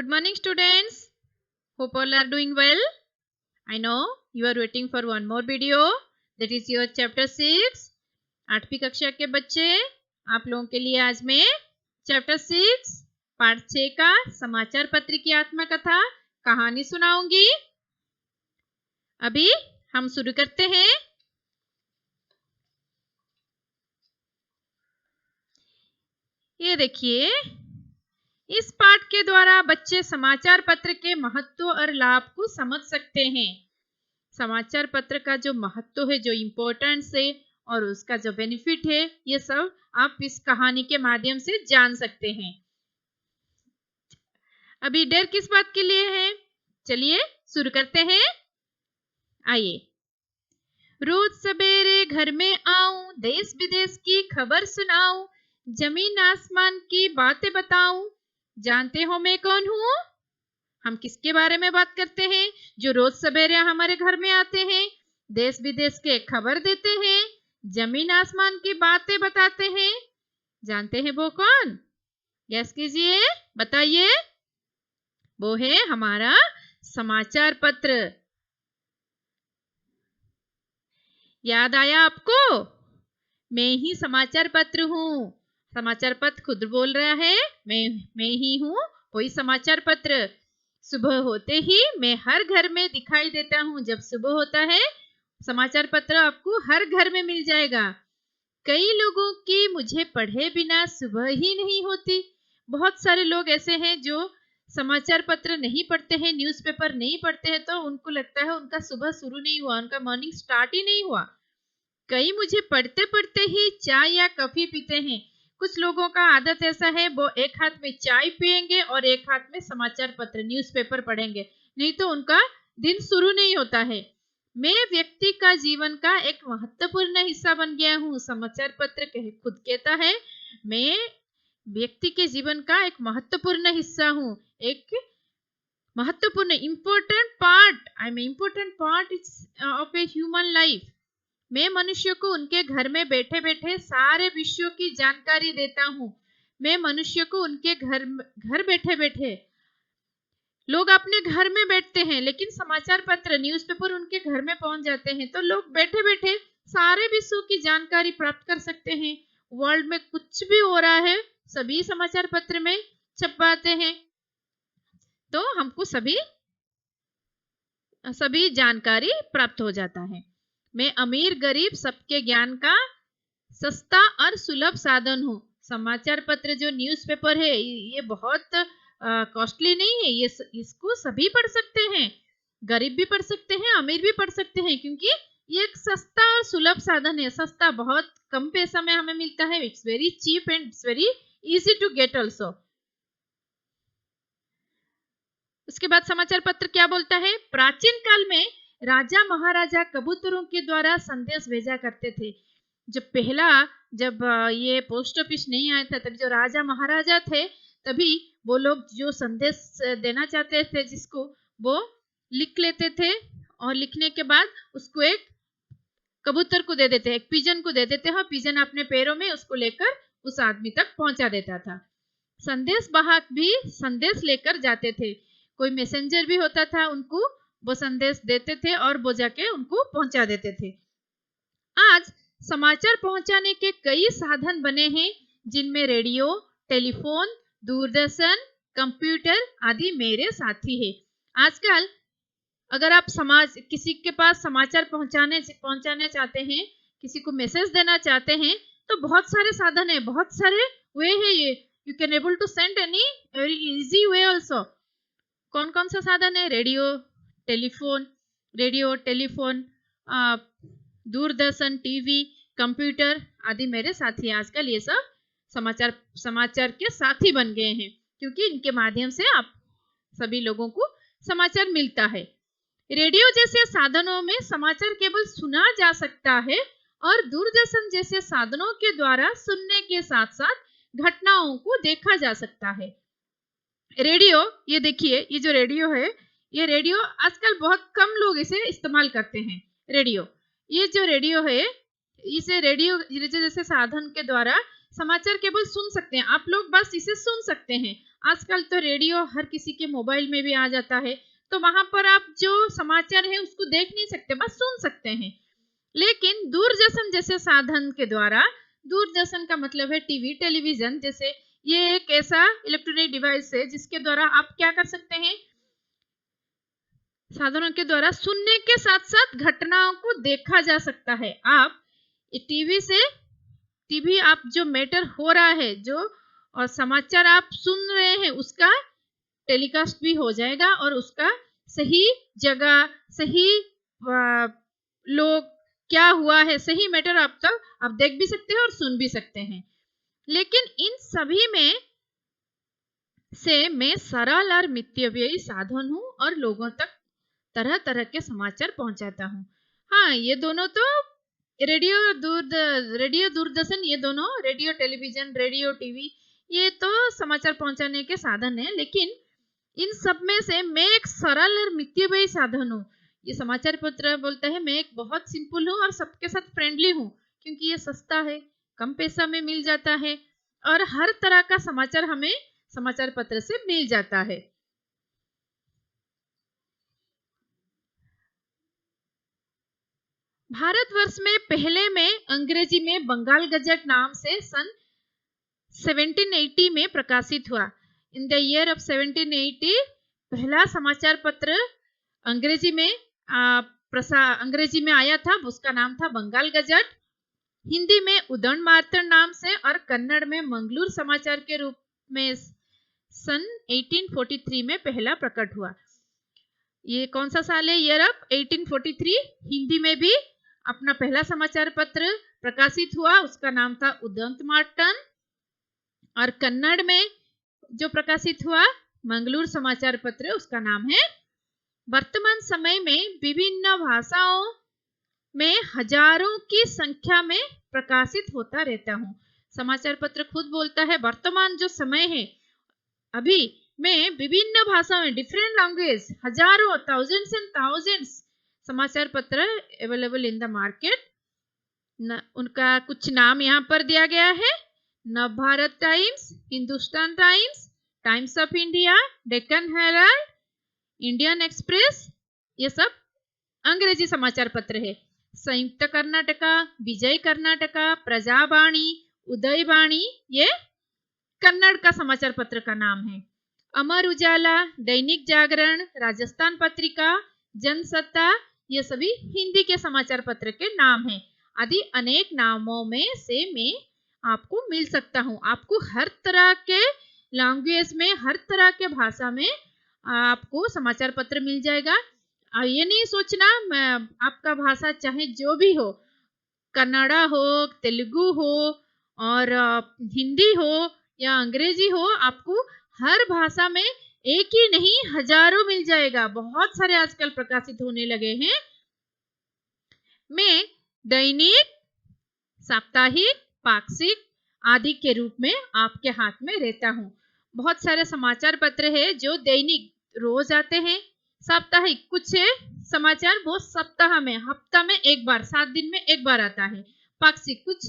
Good morning, students. Hope all are doing well. I know you are waiting for one more video. That is your chapter 6. 8वीं कक्षा के बच्चे, आप लोगों के लिए आज मैं चैप्टर 6 पार्ट 6 का समाचार पत्र की आत्मकथा कहानी सुनाऊंगी। अभी हम शुरू करते हैं। ये देखिए, इस पाठ के द्वारा बच्चे समाचार पत्र के महत्व और लाभ को समझ सकते हैं। समाचार पत्र का जो महत्व है, जो इम्पोर्टेंस है और उसका जो बेनिफिट है, ये सब आप इस कहानी के माध्यम से जान सकते हैं। अभी देर किस बात के लिए है? चलिए शुरू करते हैं। आइए। रोज सवेरे घर में आऊं, देश विदेश की खबर सुनाऊं, जमीन आसमान की बातें बताऊं। जानते हो मैं कौन हूं? हम किसके बारे में बात करते हैं? जो रोज सवेरे हमारे घर में आते हैं, देश विदेश के खबर देते हैं, जमीन आसमान की बातें बताते हैं। जानते हैं वो कौन? गैस कीजिए, बताइए। वो है हमारा समाचार पत्र। याद आया आपको? मैं ही समाचार पत्र हूँ। समाचार पत्र खुद बोल रहा है, मैं ही हूँ वही समाचार पत्र। सुबह होते ही मैं हर घर में दिखाई देता हूँ। जब सुबह होता है, समाचार पत्र आपको हर घर में मिल जाएगा। कई लोगों की मुझे पढ़े बिना सुबह ही नहीं होती। बहुत सारे लोग ऐसे हैं जो समाचार पत्र नहीं पढ़ते हैं, न्यूज़पेपर नहीं पढ़ते हैं, तो उनको लगता है उनका सुबह शुरू नहीं हुआ, उनका मॉर्निंग स्टार्ट ही नहीं हुआ। कई मुझे पढ़ते पढ़ते ही चाय या कॉफी पीते हैं। कुछ लोगों का आदत ऐसा है, वो एक हाथ में चाय पिएंगे और एक हाथ में समाचार पत्र न्यूज़पेपर पढ़ेंगे, नहीं तो उनका दिन शुरू नहीं होता है। मैं व्यक्ति का जीवन का एक महत्वपूर्ण हिस्सा बन गया हूँ। समाचार पत्र खुद कहता है, मैं व्यक्ति के जीवन का एक महत्वपूर्ण हिस्सा हूँ, एक महत्वपूर्ण important part. I am important part of a human life. मैं मनुष्य को उनके घर में बैठे बैठे सारे विषयों की जानकारी देता हूँ। मैं मनुष्य को उनके घर बैठे बैठे, लोग अपने घर में बैठते हैं, लेकिन समाचार पत्र न्यूज़पेपर उनके घर में पहुंच जाते हैं, तो लोग बैठे बैठे सारे विषयों की जानकारी प्राप्त कर सकते हैं। वर्ल्ड में कुछ भी हो रहा है, सभी समाचार पत्र में छपवाते हैं, तो हमको सभी जानकारी प्राप्त हो जाता है। मैं अमीर गरीब सबके ज्ञान का सस्ता और सुलभ साधन हूँ। समाचार पत्र जो न्यूज़पेपर है, ये बहुत कॉस्टली नहीं है। ये इसको सभी पढ़ सकते हैं, गरीब भी पढ़ सकते हैं, अमीर भी पढ़ सकते हैं, क्योंकि ये एक सस्ता और सुलभ साधन है। सस्ता, बहुत कम पैसा में हमें मिलता है। It's very cheap and it's very easy to get also. उसके बाद समाचार पत्र क्या बोलता है? प्राचीन काल में राजा महाराजा कबूतरों के द्वारा संदेश भेजा करते थे। जब ये पोस्ट ऑफिस नहीं आया था, तभी जो राजा महाराजा थे, तभी वो लोग जो संदेश देना चाहते थे, जिसको वो लिख लेते थे, और लिखने के बाद उसको एक कबूतर को दे देते, एक पिजन को दे देते हैं। पिजन अपने पैरों में उसको लेकर उस आदमी तक पहुंचा देता था। संदेश वाहक भी संदेश लेकर जाते थे। कोई मैसेंजर भी होता था, उनको वो संदेश देते थे और वो जाके उनको पहुंचा देते थे। आज समाचार पहुंचाने के कई साधन बने हैं, जिनमें रेडियो, टेलीफोन, दूरदर्शन, कंप्यूटर आदि मेरे साथी है। आजकल अगर आप किसी के पास समाचार पहुंचाने चाहते हैं, किसी को मैसेज देना चाहते हैं, तो बहुत सारे साधन है, बहुत सारे वे है। ये you can able to send any very easy way also. कौन कौन सा साधन है? रेडियो, टेलीफोन, दूरदर्शन, टीवी, कंप्यूटर आदि मेरे साथी। आजकल ये सब समाचार के साथी बन गए हैं, क्योंकि इनके माध्यम से आप सभी लोगों को समाचार मिलता है। रेडियो जैसे साधनों में समाचार केवल सुना जा सकता है, और दूरदर्शन जैसे साधनों के द्वारा सुनने के साथ साथ घटनाओं को देखा जा सकता है। रेडियो, ये देखिए, ये जो रेडियो है, ये रेडियो आजकल बहुत कम लोग इसे इस्तेमाल करते हैं। ये जो रेडियो है, इसे रेडियो जैसे साधन के द्वारा समाचार केवल सुन सकते हैं। आप लोग बस इसे सुन सकते हैं, आजकल तो रेडियो हर किसी के मोबाइल में भी आ जाता है, तो वहां पर आप जो समाचार है उसको देख नहीं सकते, बस सुन सकते हैं। लेकिन दूरदर्शन जैसे साधन के द्वारा, दूरदर्शन का मतलब है टीवी, टेलीविजन जैसे, ये एक ऐसा इलेक्ट्रॉनिक डिवाइस है जिसके द्वारा आप क्या कर सकते हैं, साधनों के द्वारा सुनने के साथ साथ घटनाओं को देखा जा सकता है। आप टीवी आप जो मैटर हो रहा है, जो और समाचार आप सुन रहे हैं, उसका टेलीकास्ट भी हो जाएगा और उसका सही जगह, सही लोग, क्या हुआ है, सही मैटर आप तक आप देख भी सकते हैं और सुन भी सकते हैं। लेकिन इन सभी में से मैं सरल और मितव्ययी साधन हूँ और लोगों तक तरह तरह के समाचार पहुंचाता हूँ। हाँ, ये दोनों तो रेडियो दूरदर्शन, ये दोनों रेडियो टेलीविजन, रेडियो टीवी, ये तो समाचार पहुंचाने के साधन है। लेकिन इन सब में से मैं एक सरल और मितव्ययी साधन हूँ। ये समाचार पत्र बोलता है मैं एक बहुत सिंपल हूँ और सबके साथ फ्रेंडली हूँ, क्योंकि ये सस्ता है, कम पैसा में मिल जाता है और हर तरह का समाचार हमें समाचार पत्र से मिल जाता है। भारतवर्ष में पहले में अंग्रेजी में बंगाल गजट नाम से सन 1780 में प्रकाशित हुआ। इन द ईयर ऑफ 1780 पहला समाचार पत्र अंग्रेजी में आया था, उसका नाम था बंगाल गजट। हिंदी में उदयन मार्तंड नाम से और कन्नड़ में मंगलूर समाचार के रूप में सन 1843 में पहला प्रकट हुआ। ये कौन सा साल है? Year of 1843। हिंदी में भी अपना पहला समाचार पत्र प्रकाशित हुआ, उसका नाम था उदयन मार्तंड। और कन्नड़ में जो प्रकाशित हुआ मंगलूर समाचार पत्र, उसका नाम है। वर्तमान समय में विभिन्न भाषाओं में हजारों की संख्या में प्रकाशित होता रहता हूँ। समाचार पत्र खुद बोलता है वर्तमान जो समय है अभी में विभिन्न भाषाओं में, डिफरेंट लैंग्वेज, हजारों, थाउजेंड्स एंड थाउजेंड्स समाचार पत्र अवेलेबल इन द मार्केट। उनका कुछ नाम यहाँ पर दिया गया है: Navbharat times, Hindustan times, times of India, Deccan Herald, Indian express, ये सब अंग्रेजी समाचार पत्र है। संयुक्त कर्नाटका, विजय कर्नाटका, प्रजावाणी, उदयवाणी, ये कन्नड़ का समाचार पत्र का नाम है। अमर उजाला, दैनिक जागरण, राजस्थान पत्रिका, जनसत्ता, ये सभी हिंदी के समाचार पत्र के नाम हैं। आदि अनेक नामों में से मैं आपको मिल सकता हूँ। आपको हर तरह के लैंग्वेज में, हर तरह के भाषा में आपको समाचार पत्र मिल जाएगा। ये नहीं सोचना आपका भाषा चाहे जो भी हो, कन्नड़ा हो, तेलुगु हो और हिंदी हो या अंग्रेजी हो, आपको हर भाषा में एक ही नहीं हजारों मिल जाएगा। बहुत सारे आजकल प्रकाशित होने लगे हैं। मैं दैनिक, साप्ताहिक, पाक्षिक आदि के रूप में आपके हाथ में रहता हूँ। बहुत सारे समाचार पत्र है जो दैनिक रोज आते हैं, साप्ताहिक कुछ समाचार वो सप्ताह में, हफ्ता में एक बार, 7 दिन में एक बार आता है। पाक्षिक कुछ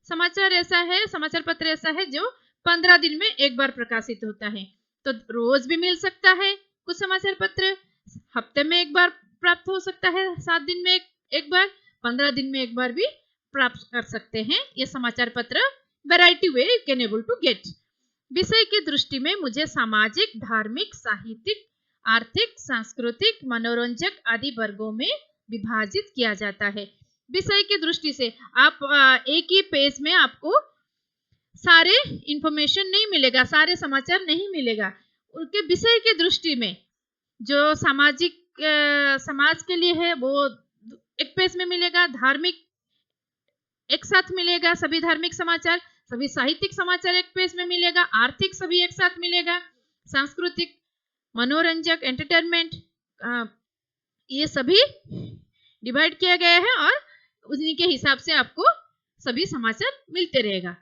समाचार पत्र ऐसा है जो 15 दिन में एक बार प्रकाशित होता है। तो रोज भी मिल सकता है कुछ समाचार पत्र, हफ्ते में एक बार प्राप्त हो सकता है, 7 दिन में एक बार, 15 दिन में एक बार भी प्राप्त कर सकते हैं ये समाचार पत्र। Variety way you can able to get. विषय की दृष्टि में मुझे सामाजिक, धार्मिक, साहित्यिक, आर्थिक, सांस्कृतिक, मनोरंजक आदि वर्गों में विभाजित किया जाता है। विषय की दृष्टि से आप एक ही पेज में आपको सारे इंफॉर्मेशन नहीं मिलेगा, सारे समाचार नहीं मिलेगा। उनके विषय की दृष्टि में जो सामाजिक समाज के लिए है वो एक पेज में मिलेगा, धार्मिक एक साथ मिलेगा, सभी धार्मिक समाचार, सभी साहित्यिक समाचार एक पेज में मिलेगा, आर्थिक सभी एक साथ मिलेगा, सांस्कृतिक, मनोरंजक, एंटरटेनमेंट, ये सभी डिवाइड किया गया है और उन्हीं के हिसाब से आपको सभी समाचार मिलते रहेगा।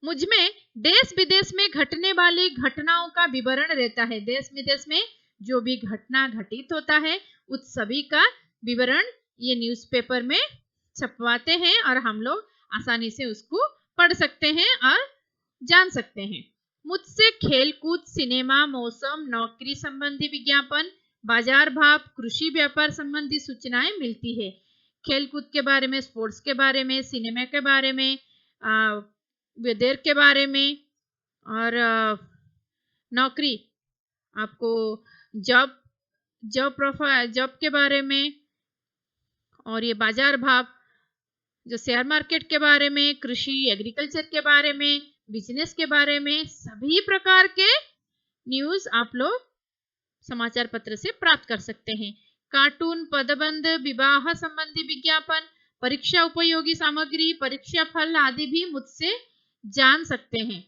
मुझमें देश विदेश में घटने वाली घटनाओं का विवरण रहता है। देश विदेश में जो भी घटना घटित होता है उस सभी का विवरण ये न्यूज़पेपर में छपवाते हैं और हम लोग आसानी से उसको पढ़ सकते हैं और जान सकते हैं। मुझसे खेलकूद, सिनेमा, मौसम, नौकरी संबंधी विज्ञापन, बाजार भाव, कृषि व्यापार संबंधी सूचनाएं मिलती है। खेलकूद के बारे में, स्पोर्ट्स के बारे में, सिनेमा के बारे में, वेदर के बारे में, और नौकरी आपको जॉब प्रोफाइल, जॉब के बारे में, और ये बाजार भाव जो शेयर मार्केट के बारे में, कृषि एग्रीकल्चर के बारे में, बिजनेस के बारे में, सभी प्रकार के न्यूज आप लोग समाचार पत्र से प्राप्त कर सकते हैं। कार्टून, पदबंध, विवाह संबंधी विज्ञापन, परीक्षा उपयोगी सामग्री, परीक्षा फल आदि भी मुझसे जान सकते हैं।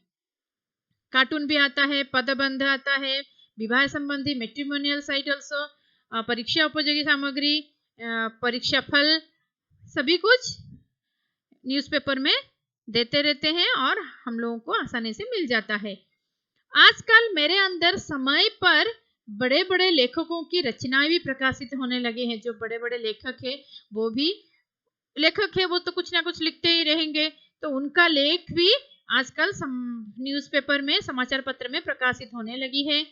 कार्टून भी आता है, पदबंध आता है, विवाह संबंधी मैट्रिमोनियल साइट ऑल्सो, परीक्षा उपयोगी सामग्री, परीक्षा फल, सभी कुछ न्यूज़पेपर में देते रहते हैं और हम लोगों को आसानी से मिल जाता है। आजकल मेरे अंदर समय पर बड़े बड़े लेखकों की रचनाएं भी प्रकाशित होने लगे हैं। जो बड़े बड़े लेखक है वो भी लेखक है, वो तो कुछ ना कुछ लिखते ही रहेंगे, तो उनका लेख भी आजकल न्यूज़पेपर में, समाचार पत्र में प्रकाशित होने लगी है।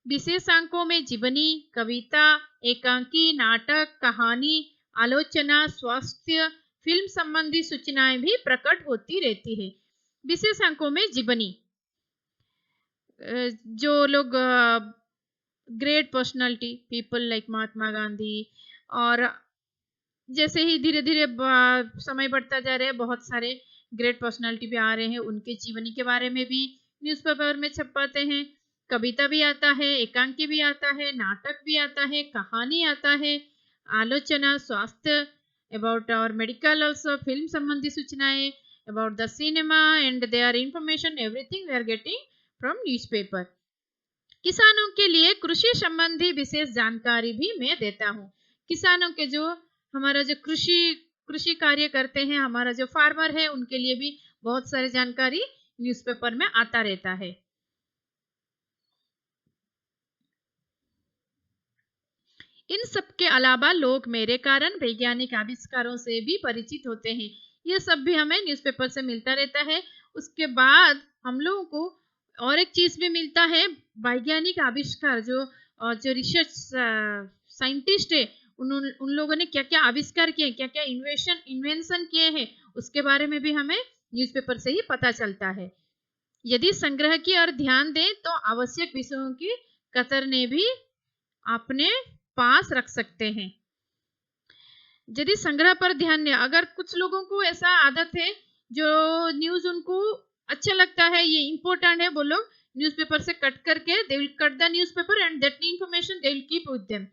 विशेषांकों में जीवनी, कविता, एकांकी, नाटक, कहानी, आलोचना, स्वास्थ्य, फिल्म संबंधी सूचनाएं भी प्रकट होती रहती है। विशेषांकों में जीवनी, जो लोग great personality, people like Mahatma Gandhi, और जैसे ही धीरे धीरे समय बढ़ता जा रहा है, बहुत सारे ग्रेट पर्सनालिटी भी आ रहे हैं, उनके जीवनी के बारे में भी न्यूज़पेपर में छपाते हैं। कविता भी आता है, एकांकी भी आता है, नाटक भी आता है, कहानी आता है, आलोचना, स्वास्थ्य, अबाउट और मेडिकल ऑल्सो, फिल्म संबंधी सूचनाएं, about the cinema and their information, everything we are getting from newspaper. किसानों के लिए कृषि संबंधी विशेष जानकारी भी मैं देता हूँ। किसानों के जो हमारा जो कृषि कार्य करते हैं, हमारा जो फार्मर है, उनके लिए भी बहुत सारी जानकारी न्यूज़पेपर में आता रहता है। इन सब के अलावा लोग मेरे कारण वैज्ञानिक आविष्कारों से भी परिचित होते हैं। ये सब भी हमें न्यूज़पेपर से मिलता रहता है। उसके बाद हम लोगों को और एक चीज भी मिलता है, वैज्ञानिक आविष्कार, जो रिसर्च साइंटिस्ट है, उन लोगों ने क्या क्या आविष्कार किए, क्या क्या इन्वेंशन किए हैं, उसके बारे में भी हमें न्यूज़पेपर से ही पता चलता है। यदि संग्रह की ओर ध्यान दें तो आवश्यक विषयों की कतरने भी अपने पास रख सकते हैं। यदि संग्रह पर ध्यान दें, अगर कुछ लोगों को ऐसा आदत है, जो न्यूज उनको अच्छा लगता है, ये इंपॉर्टेंट है, वो लोग न्यूज़पेपर से कट करके they will cut the newspaper and that information they will keep with them,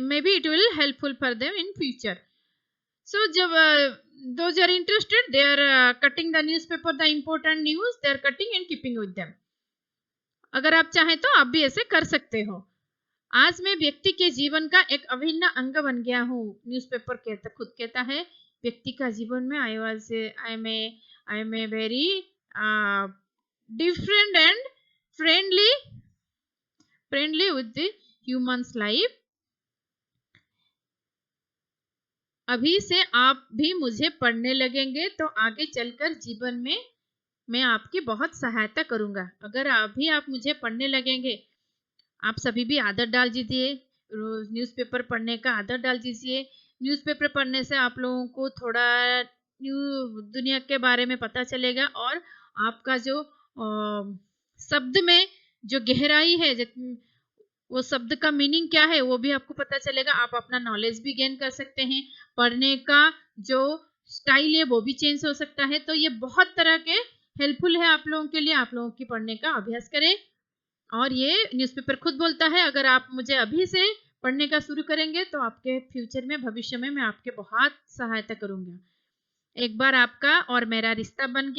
maybe it will helpful for them in future. So जब those are interested, they are cutting the newspaper, the important news they are cutting and keeping with them. अगर आप चाहें तो आप भी ऐसे कर सकते हो। आज मैं व्यक्ति के जीवन का एक अभिन्न अंग बन गया हूँ, न्यूज़पेपर खुद कहता है, व्यक्ति का जीवन में I am a very different and friendly with the humans life. अभी से आप भी मुझे पढ़ने लगेंगे तो आगे चलकर जीवन में मैं आपकी बहुत सहायता करूंगा। अगर अभी आप मुझे पढ़ने लगेंगे, आप सभी भी आदत डाल दीजिए, रोज न्यूज़पेपर पढ़ने का आदत डाल दीजिए। न्यूज़पेपर पढ़ने से आप लोगों को थोड़ा न्यू दुनिया के बारे में पता चलेगा, और आपका जो शब्द में जो गहराई है, वो शब्द का मीनिंग क्या है, वो भी आपको पता चलेगा। आप अपना नॉलेज भी गेन कर सकते हैं। पढ़ने का जो स्टाइल है वो भी चेंज हो सकता है। तो ये बहुत तरह के हेल्पफुल है आप लोगों के लिए। आप लोगों की पढ़ने का अभ्यास करें, और ये न्यूज़पेपर खुद बोलता है, अगर आप मुझे अभी से पढ़ने का शुरू करेंगे तो आपके फ्यूचर में, भविष्य में मैं आपके बहुत सहायता करूंगा। एक बार आपका और मेरा रिश्ता बन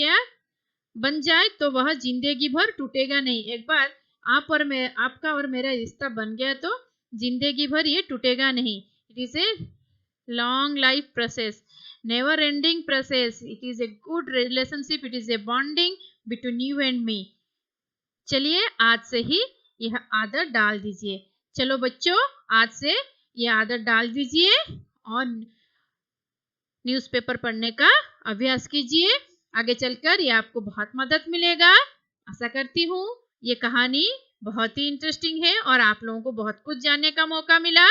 जाए तो वह जिंदगी भर टूटेगा नहीं। एक बार आपका और मेरा रिश्ता बन गया तो जिंदगी भर ये टूटेगा नहीं। It is a long life process, never ending process. It is a good relationship, it is a bonding between you and me. चलिए आज से ही यह आदत डाल दीजिए। चलो बच्चों, आज से यह आदत डाल दीजिए और न्यूज़पेपर पढ़ने का अभ्यास कीजिए। आगे चलकर ये आपको बहुत मदद मिलेगा। आशा करती हूँ ये कहानी बहुत ही इंटरेस्टिंग है और आप लोगों को बहुत कुछ जानने का मौका मिला।